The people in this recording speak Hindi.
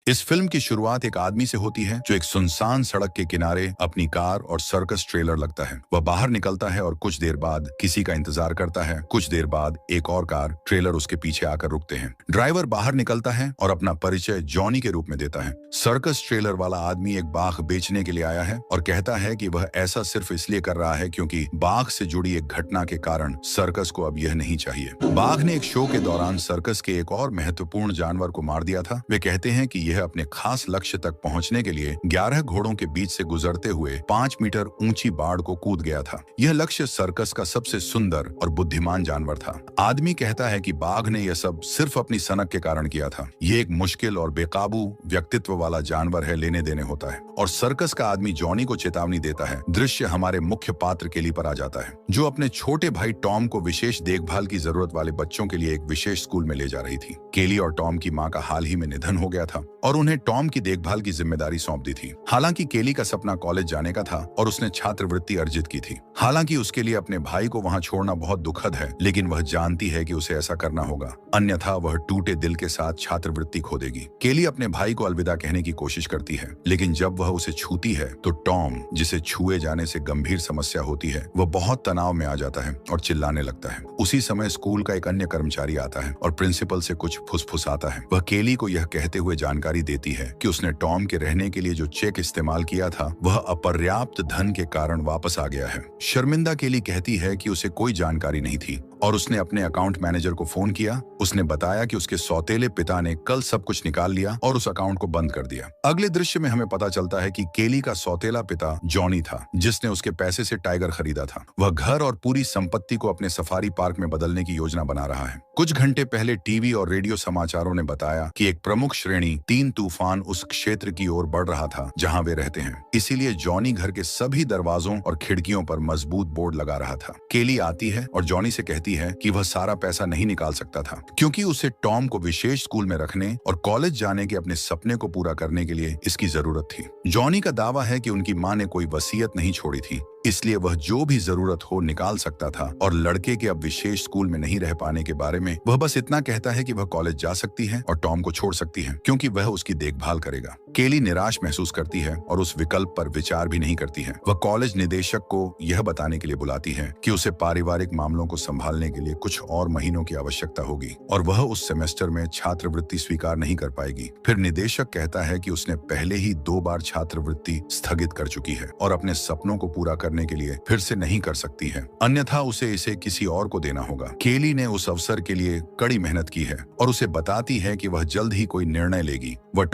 इस फिल्म की शुरुआत एक आदमी से होती है जो एक सुनसान सड़क के किनारे अपनी कार और सर्कस ट्रेलर लगता है। वह बाहर निकलता है और कुछ देर बाद किसी का इंतजार करता है। कुछ देर बाद एक और कार ट्रेलर उसके पीछे आकर रुकते हैं। ड्राइवर बाहर निकलता है और अपना परिचय जॉनी के रूप में देता है। सर्कस ट्रेलर वाला आदमी एक बाघ बेचने के लिए आया है और कहता है कि वह ऐसा सिर्फ इसलिए कर रहा है क्योंकि बाघ से जुड़ी एक घटना के कारण सर्कस को अब यह नहीं चाहिए। बाघ ने एक शो के दौरान सर्कस के एक और महत्वपूर्ण जानवर को मार दिया था। वे कहते हैं कि यह अपने खास लक्ष्य तक पहुंचने के लिए 11 घोड़ों के बीच से गुजरते हुए 5 मीटर ऊंची बाड़ को कूद गया था। यह लक्ष्य सर्कस का सबसे सुंदर और बुद्धिमान जानवर था। आदमी कहता है कि बाघ ने यह सब सिर्फ अपनी सनक के कारण किया था। यह एक मुश्किल और बेकाबू व्यक्तित्व वाला जानवर है, लेने देने होता है। और सर्कस का आदमी जॉनी को चेतावनी देता है। दृश्य हमारे मुख्य पात्र केली पर आ जाता है, जो अपने छोटे भाई टॉम को विशेष देखभाल की जरूरत वाले बच्चों के लिए एक विशेष स्कूल में ले जा रही थी। केली और टॉम की मां का हाल ही में निधन हो गया था और उन्हें टॉम की देखभाल की जिम्मेदारी सौंप दी थी। हालांकि केली का सपना कॉलेज जाने का था और उसने छात्रवृत्ति अर्जित की थी। हालांकि उसके लिए अपने भाई को वहां छोड़ना बहुत दुखद है, लेकिन वह जानती है कि उसे ऐसा करना होगा, अन्यथा वह टूटे दिल के साथ छात्रवृत्ति खो देगी। केली अपने भाई को अलविदा कहने की कोशिश करती है, लेकिन जब वह उसे छूती है तो टॉम, जिसे छुए जाने से गंभीर समस्या होती है, वह बहुत तनाव में आ जाता है और चिल्लाने लगता है। उसी समय स्कूल का एक अन्य कर्मचारी आता है और प्रिंसिपल से कुछ फुसफुसाता है। वह केली को यह कहते हुए जानकारी देती है कि उसने टॉम के रहने के लिए जो चेक इस्तेमाल किया था वह अपर्याप्त धन के कारण वापस आ गया है। शर्मिंदा केली कहती है कि उसे कोई जानकारी नहीं थी और उसने अपने अकाउंट मैनेजर को फोन किया। उसने बताया कि उसके सौतेले पिता ने कल सब कुछ निकाल लिया और उस अकाउंट को बंद कर दिया। अगले दृश्य में हमें पता चलता है कि केली का सौतेला पिता जॉनी था, जिसने उसके पैसे से टाइगर खरीदा था। वह घर और पूरी संपत्ति को अपने सफारी पार्क में बदलने की योजना बना रहा है। कुछ घंटे पहले टीवी और रेडियो समाचारों ने बताया कि एक प्रमुख श्रेणी 3 तूफान उस क्षेत्र की ओर बढ़ रहा था जहां वे रहते हैं। इसीलिए जॉनी घर के सभी दरवाजों और खिड़कियों पर मजबूत बोर्ड लगा रहा था। केली आती है और जॉनी से कहती है कि वह सारा पैसा नहीं निकाल सकता था, क्योंकि उसे टॉम को विशेष स्कूल में रखने और कॉलेज जाने के अपने सपने को पूरा करने के लिए इसकी जरूरत थी। जॉनी का दावा है कि उनकी मां ने कोई वसीयत नहीं छोड़ी थी, इसलिए वह जो भी जरूरत हो निकाल सकता था। और लड़के के अब विशेष स्कूल में नहीं रह पाने के बारे में वह बस इतना कहता है कि वह कॉलेज जा सकती है और टॉम को छोड़ सकती है, क्योंकि वह उसकी देखभाल करेगा। केली निराश महसूस करती है और उस विकल्प पर विचार भी नहीं करती है। वह कॉलेज निदेशक को यह बताने के लिए बुलाती है कि उसे पारिवारिक मामलों को संभालने के लिए कुछ और महीनों की आवश्यकता होगी और वह उस सेमेस्टर में छात्रवृत्ति स्वीकार नहीं कर पाएगी। फिर निदेशक कहता है कि उसने पहले ही 2 बार छात्रवृत्ति स्थगित कर चुकी है और अपने सपनों को पूरा करने के लिए फिर से नहीं कर सकती है, अन्यथा उसे इसे किसी और को देना होगा। केली ने उस अवसर के लिए कड़ी मेहनत की है और उसे बताती है कि वह जल्द ही कोई निर्णय लेगी। वह